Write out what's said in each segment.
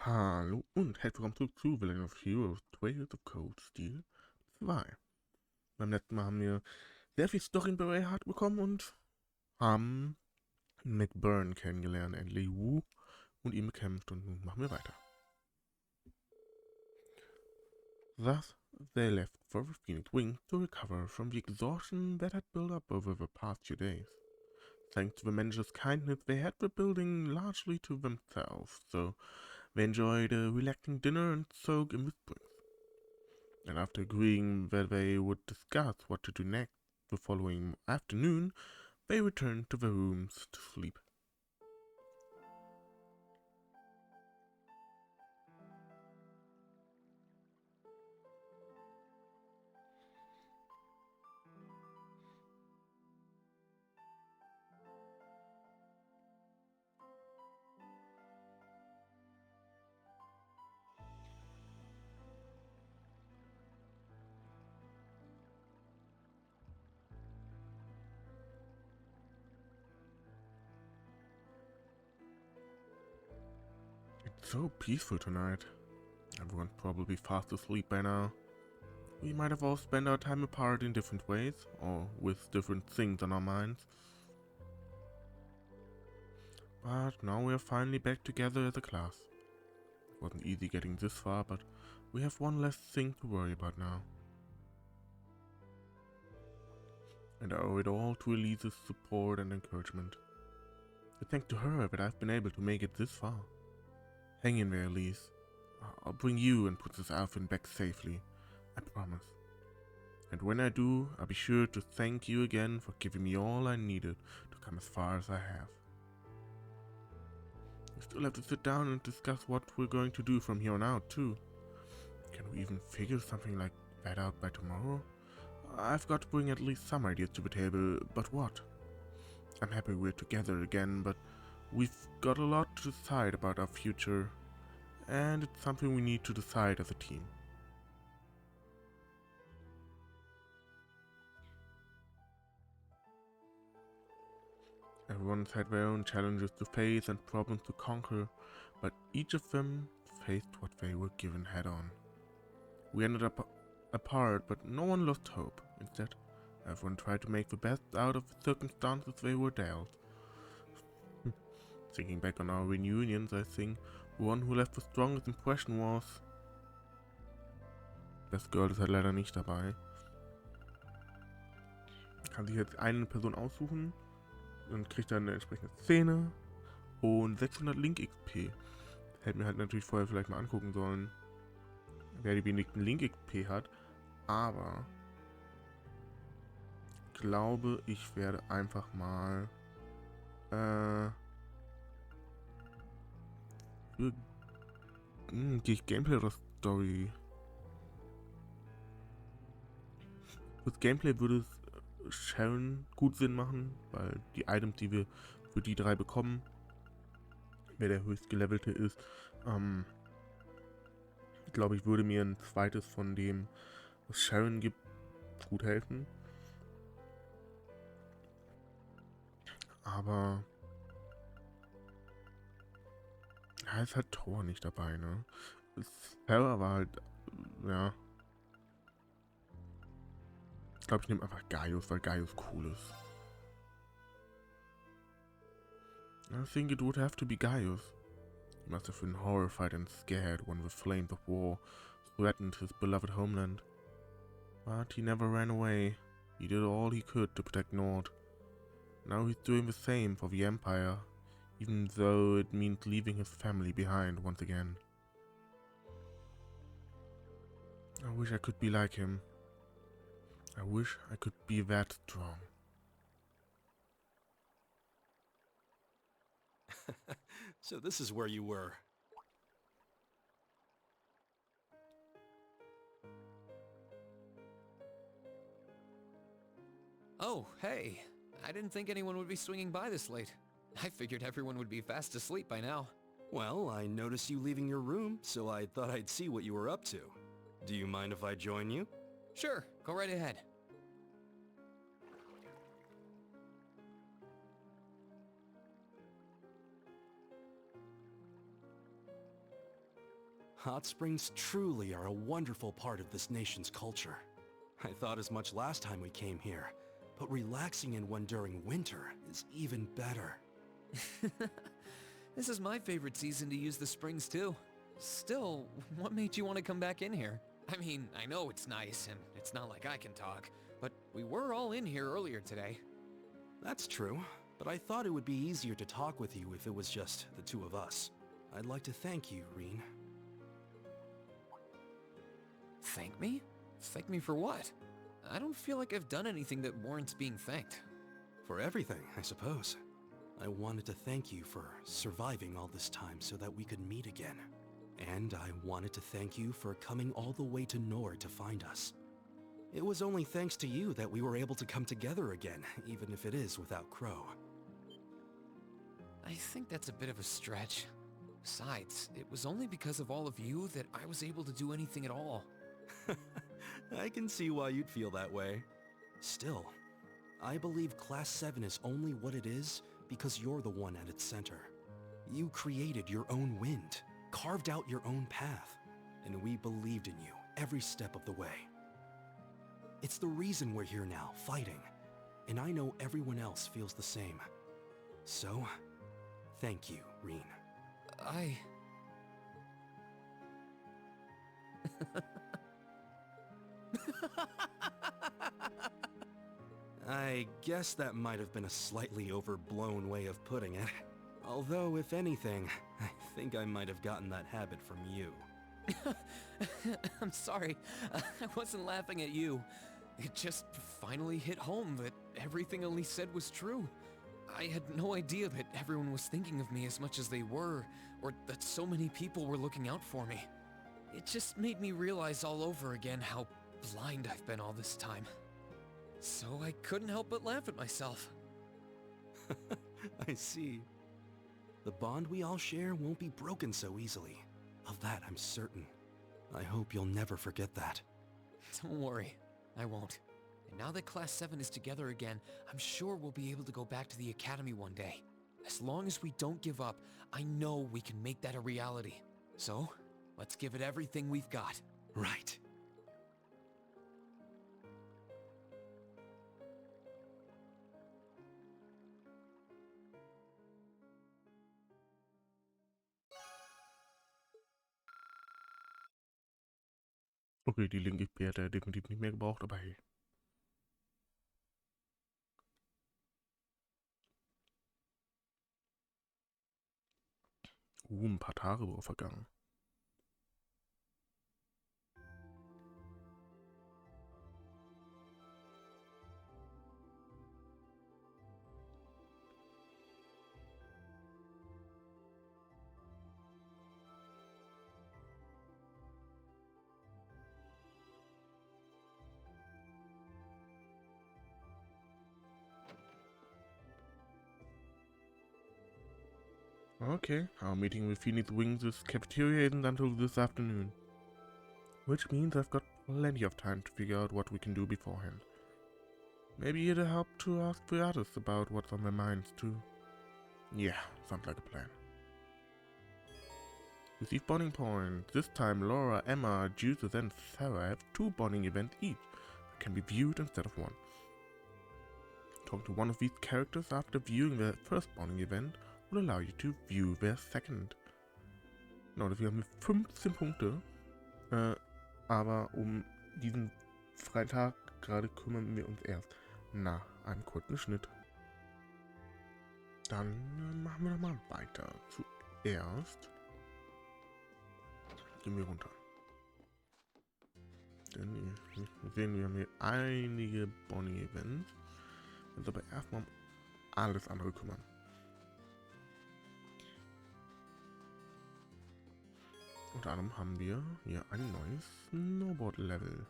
Hallo und herzlich willkommen zurück zu Villain of Heroes Trails of Cold Steel 2. Beim letzten Mal haben wir sehr viel Story in Bergen bekommen und haben Bergen kennengelernt, endlich und ihn bekämpft, und nun machen wir weiter. Thus, they left for the Phoenix Wing to recover from the exhaustion that had built up over the past few days. Thanks to the manager's kindness, they had the building largely to themselves, so they enjoyed a relaxing dinner and soak in the springs. And after agreeing that they would discuss what to do next the following afternoon, they returned to their rooms to sleep. It's so peaceful tonight. Everyone's probably fast asleep by now. We might have all spent our time apart in different ways, or with different things on our minds. But now we are finally back together as a class. It wasn't easy getting this far, but we have one less thing to worry about now. And I owe it all to Elise's support and encouragement. It's thanks to her that I've been able to make it this far. Hang in there, Elise. I'll bring you and Princess Alphen back safely. I promise. And when I do, I'll be sure to thank you again for giving me all I needed to come as far as I have. We still have to sit down and discuss what we're going to do from here on out, too. Can we even figure something like that out by tomorrow? I've got to bring at least some ideas to the table, but what? I'm happy we're together again, but we've got a lot to decide about our future, and it's something we need to decide as a team. Everyone's had their own challenges to face and problems to conquer, but each of them faced what they were given head-on. We ended up apart, but no one lost hope. Instead, everyone tried to make the best out of the circumstances they were dealt. Thinking back on our reunions, I think the one who left the strongest impression was... Das Girl ist halt leider nicht dabei. Kann sich jetzt eine Person aussuchen und kriegt dann eine entsprechende Szene und 600 Link XP. Hätte mir halt natürlich vorher vielleicht mal angucken sollen, wer die wenigsten Link XP hat, aber ich glaube, ich werde einfach mal gehe ich Gameplay oder Story? Fürs Gameplay würde es Sharon gut Sinn machen, weil die Items, die wir für die drei bekommen, wer der höchst gelevelte ist, glaube ich, würde mir ein zweites von dem, was Sharon gibt, gut helfen. Aber ja, ist halt Thor nicht dabei, ne? Sarah war halt, ja. Ich glaube, ich nehme einfach Gaius, weil Gaius cool ist. I think it would have to be Gaius. He must have been horrified and scared when the flames of war threatened his beloved homeland. But he never ran away. He did all he could to protect Nord. Now he's doing the same for the Empire, even though it means leaving his family behind once again. I wish I could be like him. I wish I could be that strong. So this is where you were. Oh, hey. I didn't think anyone would be swinging by this late. I figured everyone would be fast asleep by now. Well, I noticed you leaving your room, so I thought I'd see what you were up to. Do you mind if I join you? Sure, go right ahead. hot springs truly are a wonderful part of this nation's culture. I thought as much last time we came here, but relaxing in one during winter is even better. This is my favorite season to use the springs too. Still, what made you want to come back in here? I mean, I know it's nice and it's not like I can talk, but we were all in here earlier today. That's true, but I thought it would be easier to talk with you if it was just the two of us. I'd like to thank you, Rean. Thank me? Thank me for what? I don't feel like I've done anything that warrants being thanked. For everything, I suppose. I wanted to thank you for surviving all this time so that we could meet again. And I wanted to thank you for coming all the way to Nord to find us. It was only thanks to you that we were able to come together again, even if it is without Crow. I think that's a bit of a stretch. Besides, it was only because of all of you that I was able to do anything at all. I can see why you'd feel that way. Still, I believe Class 7 is only what it is because you're the one at its center. You created your own wind, carved out your own path, and we believed in you every step of the way. It's the reason we're here now, fighting, and I know everyone else feels the same. So, thank you, Rean. I guess that might have been a slightly overblown way of putting it. Although, if anything, I think I might have gotten that habit from you. I'm sorry. I wasn't laughing at you. It just finally hit home that everything Elise said was true. I had no idea that everyone was thinking of me as much as they were, or that so many people were looking out for me. It just made me realize all over again how blind I've been all this time. So I couldn't help but laugh at myself. I see. The bond we all share won't be broken so easily. Of that, I'm certain. I hope you'll never forget that. Don't worry, I won't. And now that Class 7 is together again, I'm sure we'll be able to go back to the Academy one day. As long as we don't give up, I know we can make that a reality. So, let's give it everything we've got. Right. Okay, die linke XP hat er definitiv nicht mehr gebraucht, aber hey. Ein paar Tage wurden vergangen. Okay, our meeting with Phoenix Wings' cafeteria isn't until this afternoon. Which means I've got plenty of time to figure out what we can do beforehand. Maybe it'll help to ask the others about what's on their minds too. Yeah, sounds like a plan. Receive bonding points. This time Laura, Emma, Judith and Sarah have 2 bonding events each that can be viewed instead of 1. Talk to one of these characters after viewing their first bonding event will allow you to view their second. Genau, wir haben 15 Punkte. Aber um diesen Freitag gerade kümmern wir uns erst nach einem kurzen Schnitt. Dann machen wir nochmal weiter. Zuerst gehen wir runter. Denn wir sehen, wir haben hier einige Bonding-Events. Wir uns aber erstmal um alles andere kümmern. Unter anderem haben wir hier ein neues Snowboard-Level.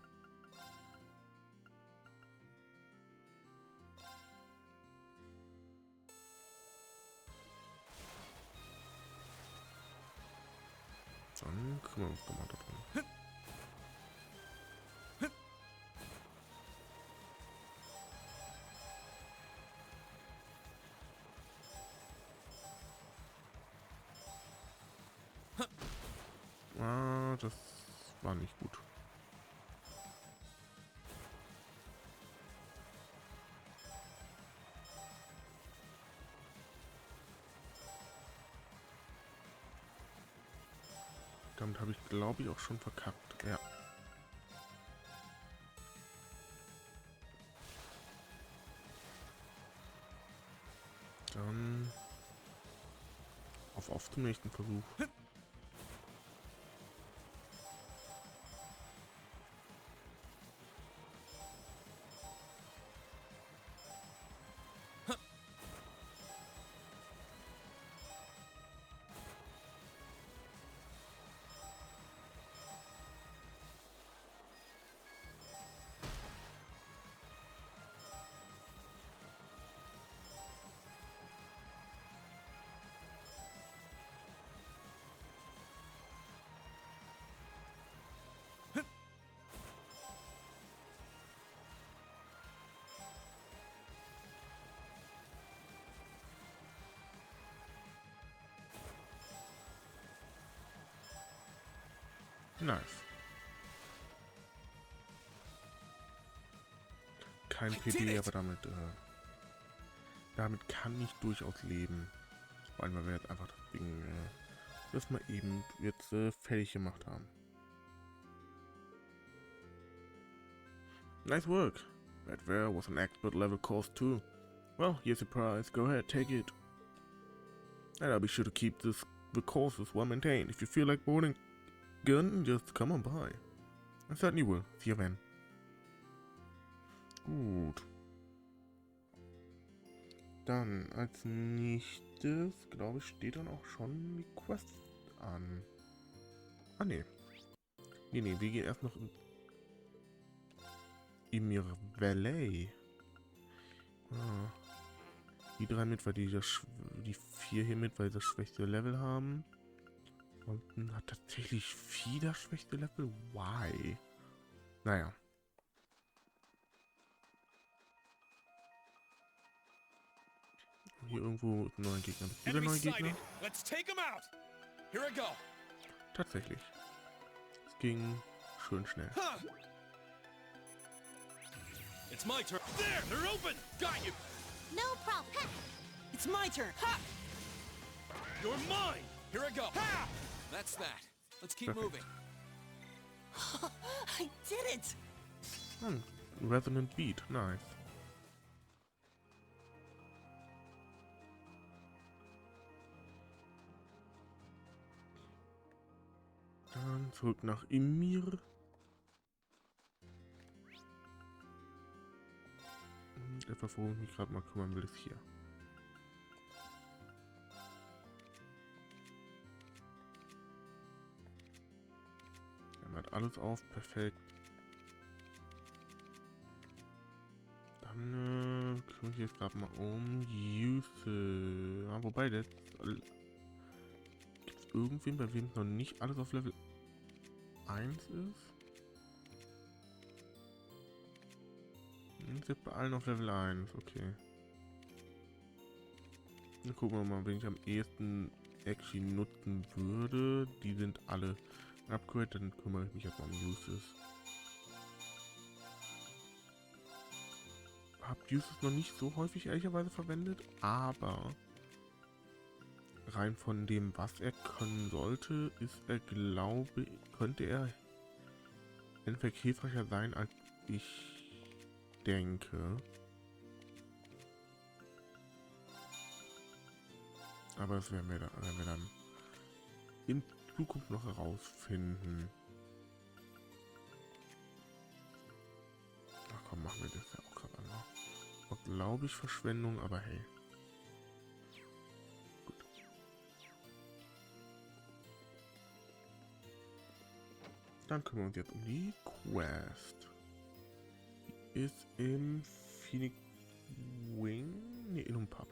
Dann kümmern wir uns doch mal darum. das war nicht gut. Damit habe ich, glaube ich, auch schon verkackt. Ja. Dann auf zum nächsten Versuch. Nice. Kein PD, aber damit kann ich durchaus leben. Vor allem, weil wir jetzt einfach das Ding, das mal eben jetzt fertig gemacht haben. Nice work. That there was an expert level course too. Well, here's your prize. Go ahead, take it. And I'll be sure to keep the courses well maintained. If you feel like boarding gun, just come on by. I certainly will. See you then. Gut. Dann als nächstes, glaube ich, steht dann auch schon die Quest an. Ah, ne. Nee, wir gehen erst noch in Ymir Valley. Ah. Die 3 mit, weil die 4 hier mit, weil sie das schwächste Level haben. Und hat tatsächlich 4 das schwächste Level. Why? Naja. Hier irgendwo ist ein neuer Gegner. Wieder neue Gegner? Tatsächlich. Es ging schön schnell. It's my turn. There, they're open. Got you. No problem. Ha! It's my turn. Ha! You're mine. Here I go. Ha! That's that. Let's keep moving. I did it! Resonant Beat, nice. Dann zurück nach Ymir. Etwas, worum ich mich gerade mal kümmern will, ist hier. Er hat alles auf, perfekt. Dann kümmere ich jetzt gerade mal um Use. Ja, wobei, gibt es irgendwen, bei wem noch nicht alles auf Level 1 ist? Sind bei allen auf Level 1, okay. Dann gucken wir mal, wen ich am ehesten actually nutzen würde. Die sind alle Upgrade, dann kümmere ich mich jetzt mal um Uses. Hab Uses noch nicht so häufig ehrlicherweise verwendet, aber rein von dem, was er können sollte, ist er, glaube ich, könnte er entweder hilfreicher sein, als ich denke. Aber das werden wir dann in Zukunft noch herausfinden. Ach komm, machen wir das ja auch gerade einmal. War, glaube ich, Verschwendung, aber hey. Gut. Dann kümmern wir uns jetzt um die Quest. Die ist im Phoenix Wing? Ne, in einem Pub.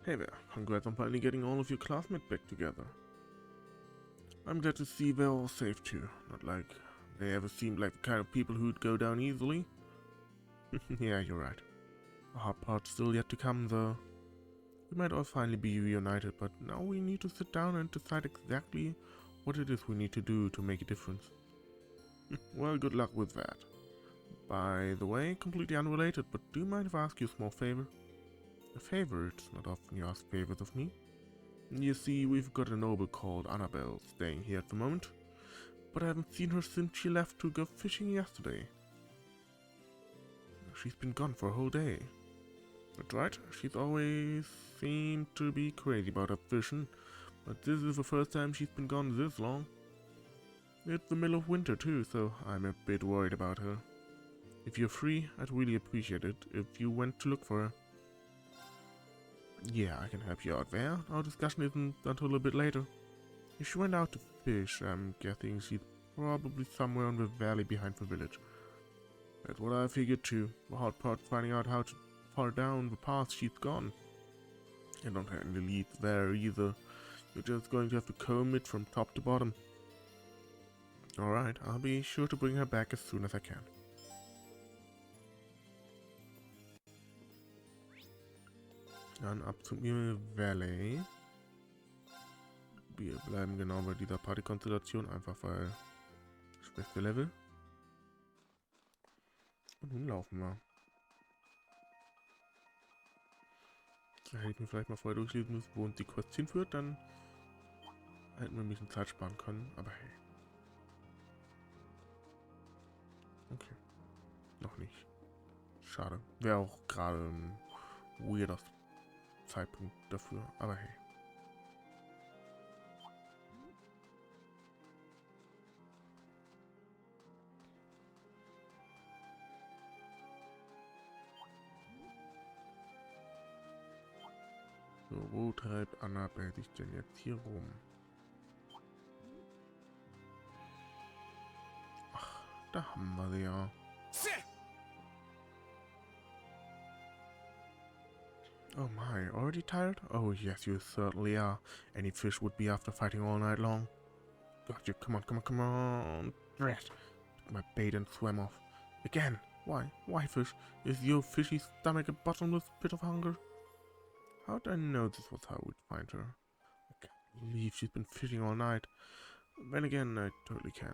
Hey there, congrats on finally getting all of your classmates back together. I'm glad to see they're all safe too, not like they ever seemed like the kind of people who'd go down easily. Yeah, you're right. The hard part's still yet to come, though. We might all finally be reunited, but now we need to sit down and decide exactly what it is we need to do to make a difference. Well, good luck with that. By the way, completely unrelated, but do you mind if I ask you a small favor? A favor? It's not often you ask favors of me. You see, we've got a noble called Annabelle staying here at the moment, but I haven't seen her since she left to go fishing yesterday. She's been gone for a whole day. That's right, she's always seemed to be crazy about her fishing, but this is the first time she's been gone this long. It's the middle of winter too, so I'm a bit worried about her. If you're free, I'd really appreciate it if you went to look for her. Yeah, I can help you out there. Our discussion isn't until a bit later. If she went out to fish, I'm guessing she's probably somewhere in the valley behind the village. That's what I figured too. The hard part's finding out how to fall down the path she's gone. I don't have any leads there either. You're just going to have to comb it from top to bottom. Alright, I'll be sure to bring her back as soon as I can. Dann ab zum Ymir Valley. Wir bleiben genau bei dieser Partykonstellation, einfach weil das beste Level. Und nun laufen wir. Da hätte ich mir vielleicht mal vorher durchlesen müssen, wo uns die Quest hinführt, dann hätten wir ein bisschen Zeit sparen können, aber hey. Okay. Noch nicht. Schade. Wäre auch gerade ein weirder Zeitpunkt dafür, aber hey. So, wo treibt Annabelle sich denn jetzt hier rum? Ach, da haben wir sie ja. Oh my, already tired? Oh yes, you certainly are. Any fish would be after fighting all night long. Got you, come on, come on, come on. Drat. Took my bait and swam off. Again? Why? Why fish? Is your fishy stomach a bottomless pit of hunger? How'd I know this was how we'd find her? I can't believe she's been fishing all night. Then again, I totally can.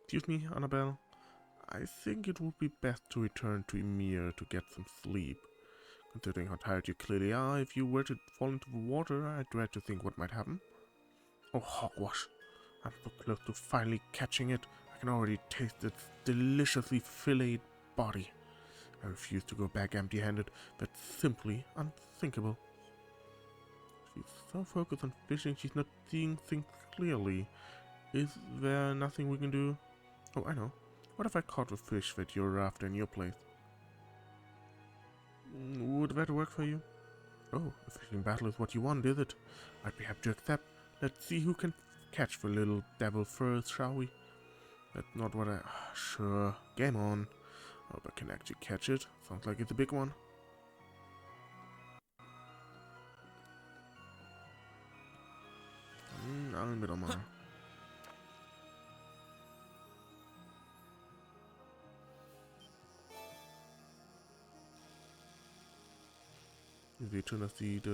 Excuse me, Annabelle? I think it would be best to return to Ymir to get some sleep. Considering how tired you clearly are, if you were to fall into the water, I dread to think what might happen. Oh, hogwash. I'm so close to finally catching it. I can already taste its deliciously filleted body. I refuse to go back empty-handed. That's simply unthinkable. She's so focused on fishing, she's not seeing things clearly. Is there nothing we can do? Oh, I know. What if I caught the fish that you're after in your place? Would that work for you? Oh, a fishing battle is what you want, is it? I'd be happy to accept. Let's see who can catch the little devil first, shall we? That's not what I... Sure, game on. Hope I can actually catch it. Sounds like it's a big one. Angeln wir doch mal. Ihr seht schon, das sieht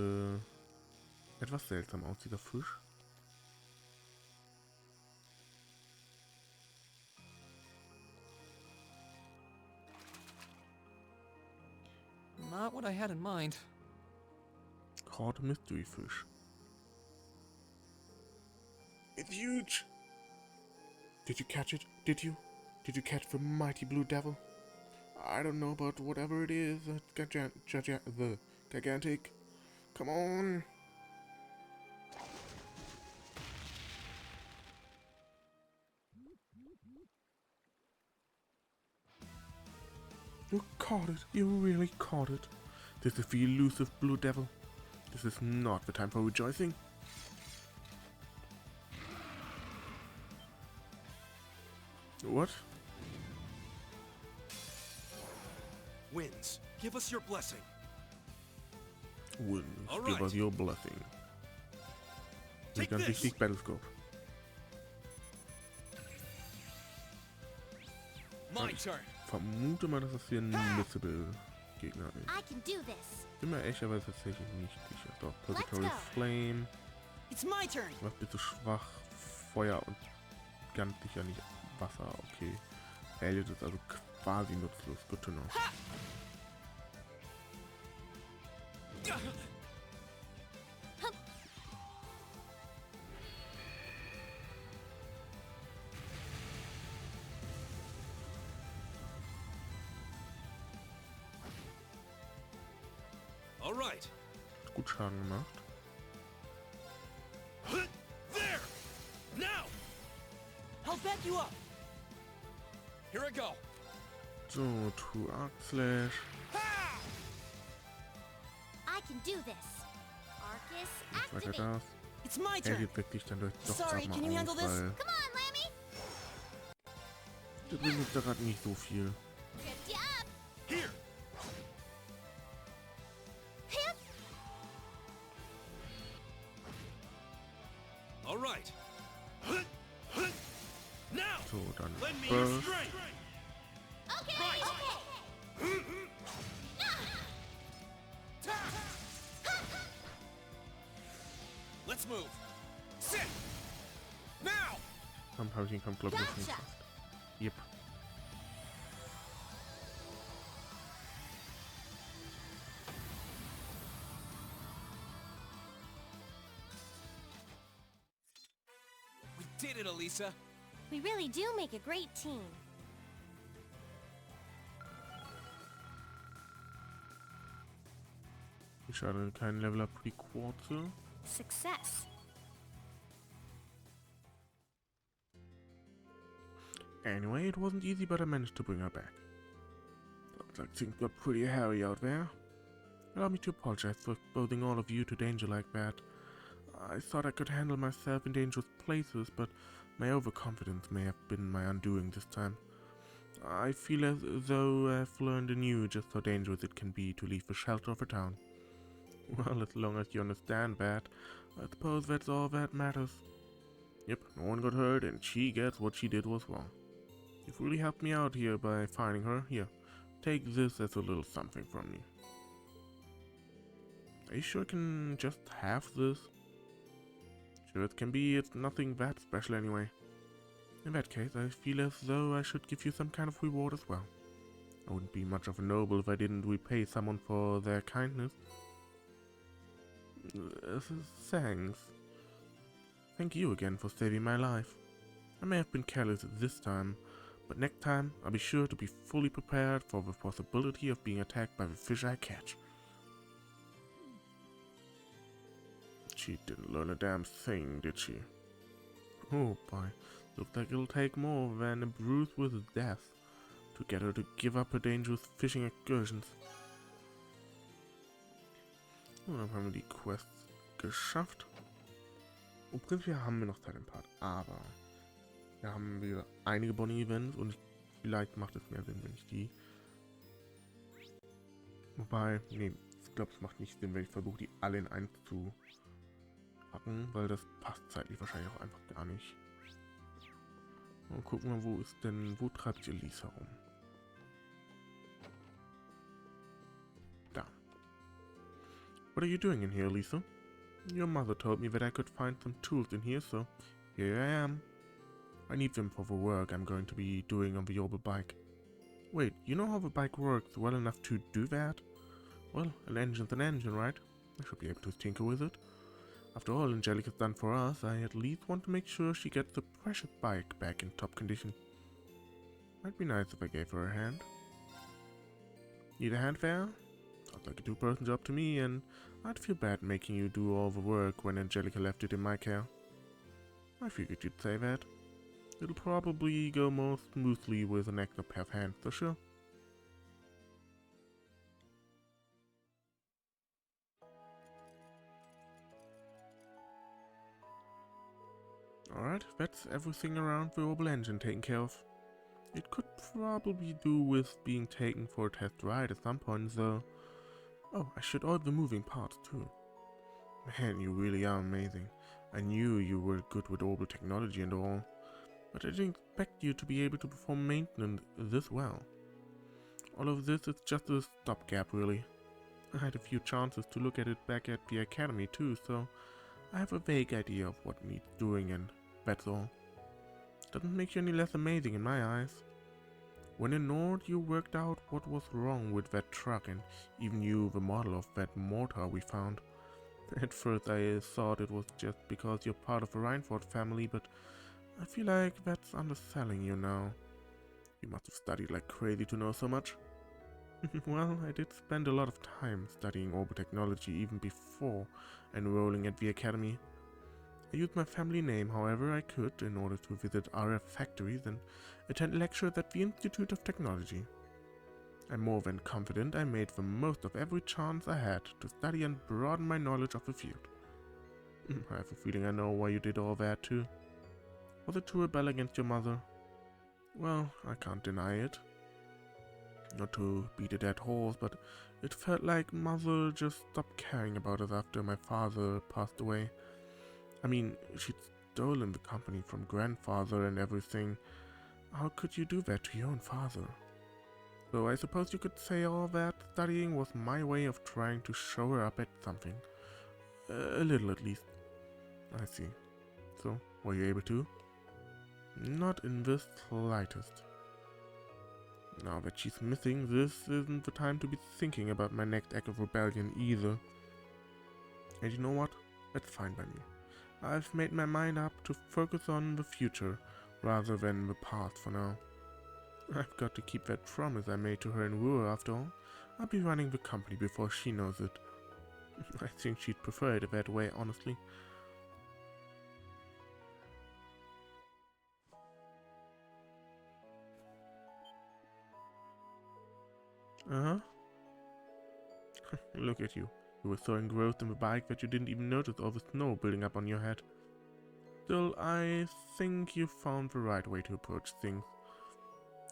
etwas seltsam aus, dieser Fisch. Not what I had in mind. Caught a mystery fish. It's huge! Did you catch it? Did you? Did you catch the mighty blue devil? I don't know, but whatever it is, it's gigantic. Come on! You caught it. You really caught it. This is the elusive blue devil. This is not the time for rejoicing. What? Winds, give us your blessing. Winds, All give right. us your blessing. Take Ganz this. wichtig, Battlescope. My turn. vermute mal, dass das hier ein Missile-Gegner ist. I can do this. Bin mir ehrlicherweise tatsächlich nicht sicher. Doch, Let's Purgatory go. Flame. It's my turn. Was bist du schwach? Feuer und ganz sicher nicht Wasser. Okay. Elliot ist also quasi nutzlos. Good to know. All right. Gut Schaden gemacht. There! Now! I'll back you up. Here I go. So, True Arc Slash. I can do this. Arcus, Weiter activate. das. It's my turn. Elliot weckt sich dann durch doch Sorry, grad can you mal handle aus, this? weil Come on, Lammy. der bringt uns da gerade nicht so viel. Lift you up. Here. Hip. All right. Now! So, dann Lend me your Burst. strength. Okay. Right. Okay. Let's move. Sit. Now! Dann habe ich den Kampf, glaube ich, nicht Gotcha. geschafft. Yep. We did it, Elisa. We really do make a great team. Schade, kein Level Up für die Quarze. Success. Anyway, it wasn't easy, but I managed to bring her back. Looks like things got pretty hairy out there. Allow me to apologize for exposing all of you to danger like that. I thought I could handle myself in dangerous places, but my overconfidence may have been my undoing this time. I feel as though I've learned anew just how dangerous it can be to leave the shelter of a town. Well, as long as you understand that, I suppose that's all that matters. Yep, no one got hurt, and she gets what she did was wrong. You've really helped me out here by finding her. Here, take this as a little something from me. Are you sure I can just have this? Sure it can be, it's nothing that special anyway. In that case, I feel as though I should give you some kind of reward as well. I wouldn't be much of a noble if I didn't repay someone for their kindness. Thanks. Thank you again for saving my life. I may have been careless this time, but next time I'll be sure to be fully prepared for the possibility of being attacked by the fish I catch. She didn't learn a damn thing, did she? Oh boy, looks like it'll take more than a bruise with death to get her to give up her dangerous fishing excursions. Und dann haben wir die Quests geschafft. Und prinzipiell haben wir noch Zeit im Part, aber wir haben wieder einige Bonnie-Events und vielleicht macht es mehr Sinn, wenn ich die... Wobei, nee, ich glaube, es macht nicht Sinn, wenn ich versuche, die alle in eins zu packen, weil das passt zeitlich wahrscheinlich auch einfach gar nicht. Und gucken wir, wo treibt sich Elisa rum? Da. What are you doing in here, Lisa? Your mother told me that I could find some tools in here, so here I am. I need them for the work I'm going to be doing on the orbital bike. Wait, you know how the bike works well enough to do that? Well, an engine's an engine, right? I should be able to tinker with it. After all Angelica's done for us, I at least want to make sure she gets the precious bike back in top condition. Might be nice if I gave her a hand. Need a hand there? Sounds like a two-person job to me, and I'd feel bad making you do all the work when Angelica left it in my care. I figured you'd say that. It'll probably go more smoothly with an extra pair of hands, for sure. Alright, that's everything around the orbital engine taken care of. It could probably do with being taken for a test ride at some point, though. Oh, I should order the moving parts too. Man, you really are amazing. I knew you were good with orbital technology and all, but I didn't expect you to be able to perform maintenance this well. All of this is just a stopgap, really. I had a few chances to look at it back at the academy too, so I have a vague idea of what needs doing, and that's all. Doesn't make you any less amazing in my eyes. When in Nord, you worked out what was wrong with that truck and even knew the model of that mortar we found. At first I thought it was just because you're part of the Reinford family, but I feel like that's underselling you now. You must have studied like crazy to know so much. Well, I did spend a lot of time studying orbotechnology even before enrolling at the academy. I used my family name however I could in order to visit RF factories and attend lectures at the Institute of Technology. I'm more than confident I made the most of every chance I had to study and broaden my knowledge of the field. I have a feeling I know why you did all that too. Was it to rebel against your mother? Well, I can't deny it. Not to beat a dead horse, but it felt like Mother just stopped caring about us after my father passed away. I mean, she'd stolen the company from grandfather and everything. How could you do that to your own father? So I suppose you could say all that studying was my way of trying to show her up at something. A little at least. I see. So, were you able to? Not in the slightest. Now that she's missing, this isn't the time to be thinking about my next act of rebellion either. And you know what? That's fine by me. I've made my mind up to focus on the future rather than the past for now. I've got to keep that promise I made to her in Ruhr after all. I'll be running the company before she knows it. I think she'd prefer it that way, honestly. Uh-huh. Look at you. You were so engrossed in the bike that you didn't even notice all the snow building up on your head. Still, I think you found the right way to approach things.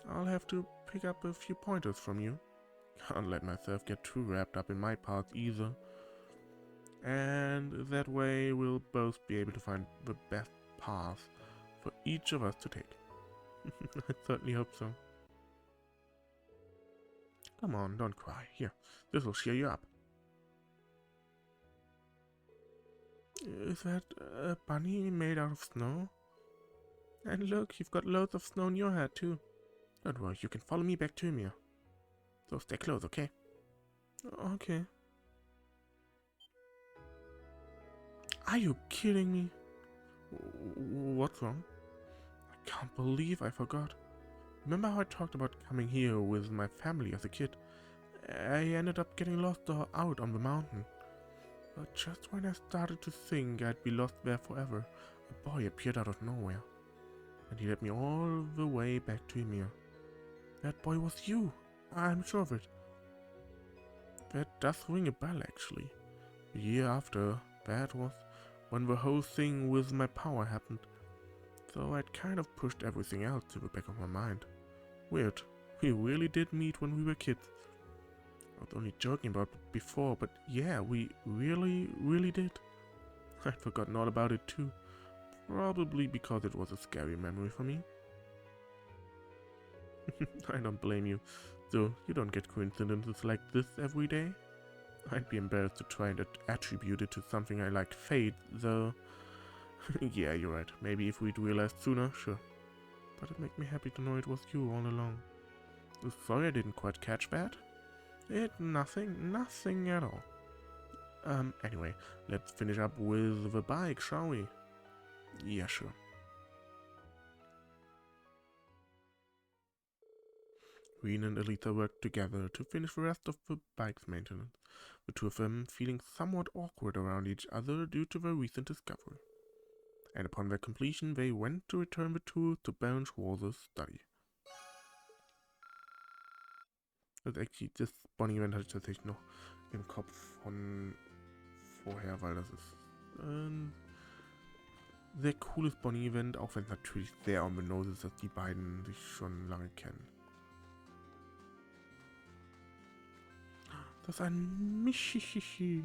I'll have to pick up a few pointers from you. Can't let myself get too wrapped up in my parts either. And that way we'll both be able to find the best path for each of us to take. I certainly hope so. Come on, don't cry. Here, this will cheer you up. Is that a bunny made out of snow? And look, you've got loads of snow in your head too. Don't worry, you can follow me back to Ymir. So stay close, okay? Okay. Are you kidding me? What's wrong? I can't believe I forgot. Remember how I talked about coming here with my family as a kid? I ended up getting lost out on the mountain. But just when I started to think I'd be lost there forever, a boy appeared out of nowhere. And he led me all the way back to Ymir. That boy was you. I'm sure of it. That does ring a bell, actually. The year after, that was when the whole thing with my power happened. So I'd kind of pushed everything else to the back of my mind. Weird. We really did meet when we were kids. I was only joking about it before, but yeah, we really did. I'd forgotten all about it too. Probably because it was a scary memory for me. I don't blame you. So, you don't get coincidences like this every day? I'd be embarrassed to try and attribute it to something I like fate, though. Yeah, you're right. Maybe if we'd realized sooner, sure. But it makes me happy to know it was you all along. Sorry I didn't quite catch that. Nothing at all. Anyway, let's finish up with the bike, shall we? Yeah, sure. Rean and Alita worked together to finish the rest of the bike's maintenance, the two of them feeling somewhat awkward around each other due to their recent discovery. And upon their completion, they went to return the tools to Baron Schwarz's study. Also actually, das Bonnie-Event hatte ich tatsächlich noch im Kopf von vorher, weil das ist ein sehr cooles Bonnie-Event, auch wenn es natürlich sehr on the nose ist, dass die beiden sich schon lange kennen. Das ist ein Mischichichi.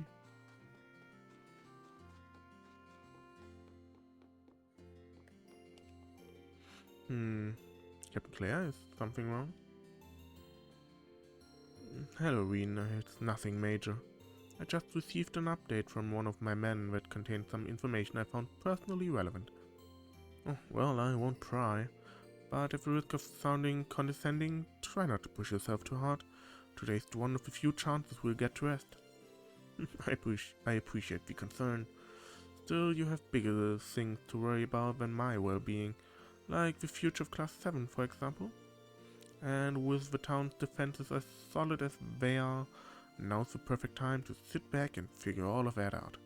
Captain Claire, is something wrong? Hello, Rean. It's nothing major. I just received an update from one of my men that contained some information I found personally relevant. Oh, well, I won't pry, but at the risk of sounding condescending, try not to push yourself too hard. Today's one of the few chances we'll get to rest. I appreciate the concern. Still, you have bigger things to worry about than my well-being, like the future of Class 7, for example. And with the town's defenses as solid as they are, now's the perfect time to sit back and figure all of that out.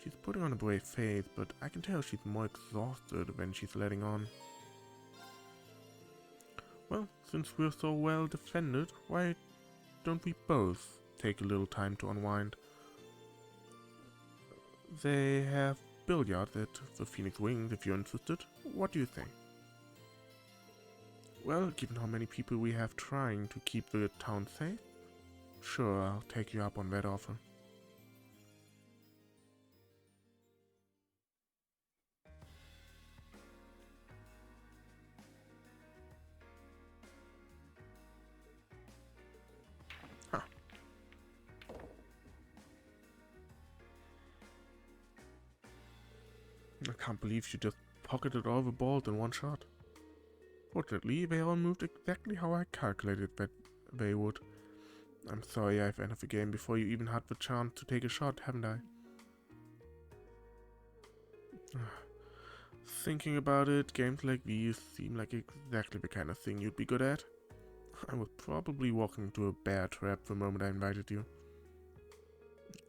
She's putting on a brave face, but I can tell she's more exhausted than she's letting on. Well, since we're so well defended, why don't we both take a little time to unwind? They have billiards at the Phoenix Wings if you're interested. What do you think? Well, given how many people we have trying to keep the town safe, sure, I'll take you up on that offer. Huh. I can't believe she just pocketed all the balls in one shot. Fortunately, they all moved exactly how I calculated that they would. I'm sorry I've ended the game before you even had the chance to take a shot, haven't I? Thinking about it, games like these seem like exactly the kind of thing you'd be good at. I was probably walking into a bear trap the moment I invited you.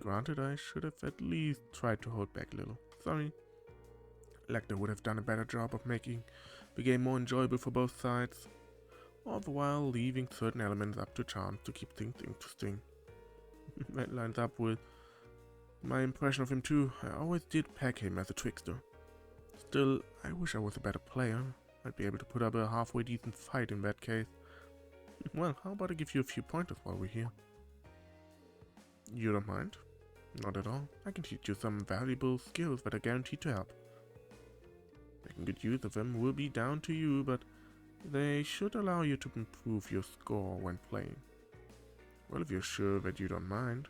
Granted, I should have at least tried to hold back a little. Sorry. Lecter would have done a better job of making the game more enjoyable for both sides, all the while leaving certain elements up to chance to keep things interesting. That lines up with my impression of him too. I always did peg him as a trickster. Still, I wish I was a better player. I'd be able to put up a halfway decent fight in that case. Well, how about I give you a few pointers while we're here? You don't mind? Not at all. I can teach you some valuable skills that are guaranteed to help. Making good use of them will be down to you, but they should allow you to improve your score when playing. Well, if you're sure that you don't mind.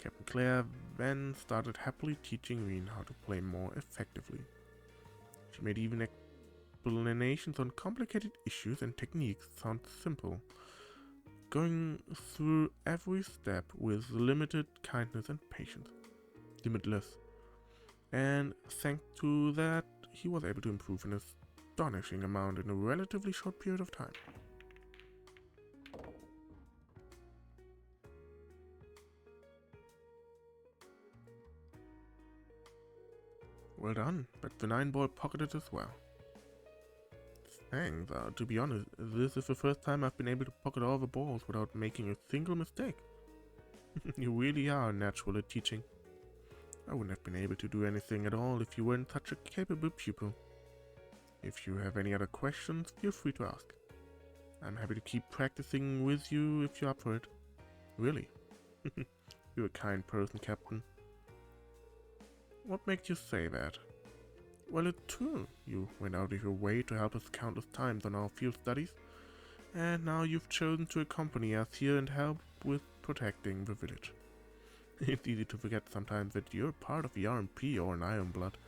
Captain Claire then started happily teaching Rean how to play more effectively. She made even explanations on complicated issues and techniques sound simple, going through every step with limited kindness and patience. Limitless. And thanks to that, he was able to improve an astonishing amount in a relatively short period of time. Well done, but the 9-ball pocketed as well. Thanks, to be honest, this is the first time I've been able to pocket all the balls without making a single mistake. You really are natural at teaching. I wouldn't have been able to do anything at all if you weren't such a capable pupil. If you have any other questions, feel free to ask. I'm happy to keep practicing with you if you're up for it. Really? You're a kind person, Captain. What makes you say that? Well, it's true. You went out of your way to help us countless times on our field studies, and now you've chosen to accompany us here and help with protecting the village. It's easy to forget sometimes that you're part of the RMP or an Iron Blood.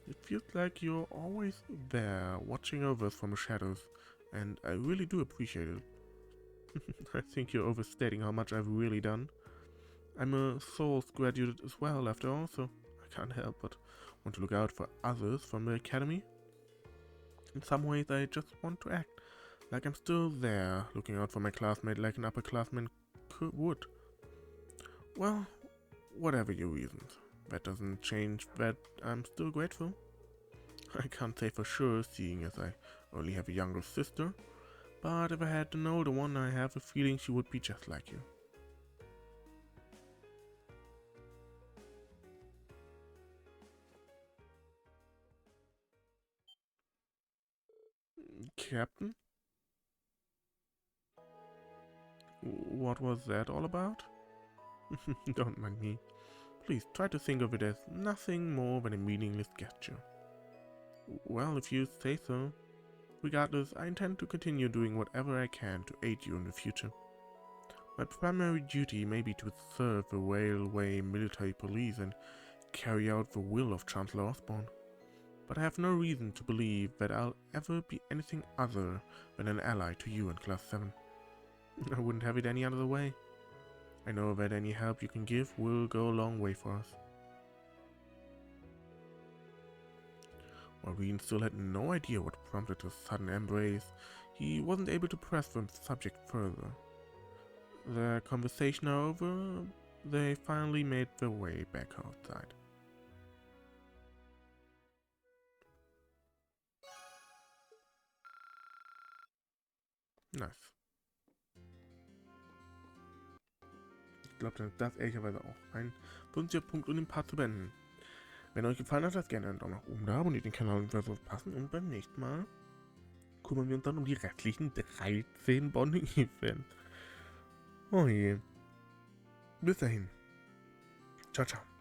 It feels like you're always there, watching over us from the shadows, and I really do appreciate it. I think you're overstating how much I've really done. I'm a Souls graduate as well, after all, so I can't help but want to look out for others from the academy. In some ways, I just want to act like I'm still there, looking out for my classmate like an upperclassman would. Well, whatever your reasons, that doesn't change that I'm still grateful. I can't say for sure, seeing as I only have a younger sister, but if I had an older one, I have a feeling she would be just like you. Captain? What was that all about? Don't mind me. Please try to think of it as nothing more than a meaningless gesture. Well, if you say so. regardless, I intend to continue doing whatever I can to aid you in the future. My primary duty may be to serve the railway military police and carry out the will of Chancellor Osborne, but I have no reason to believe that I'll ever be anything other than an ally to you and Class VII. I wouldn't have it any other way. I know that any help you can give will go a long way for us. While Rean still had no idea what prompted the sudden embrace, he wasn't able to press the subject further. Their conversation over, they finally made their way back outside. Nice. Ich glaube, dann ist das ehrlicherweise auch ein wunderlicher Punkt, um den Part zu beenden. Wenn euch gefallen hat, lasst gerne einen Daumen nach oben da, abonniert den Kanal und was passen. Und beim nächsten Mal kümmern wir uns dann um die restlichen 13 Bonding-Events. Oh je. Bis dahin. Ciao, ciao.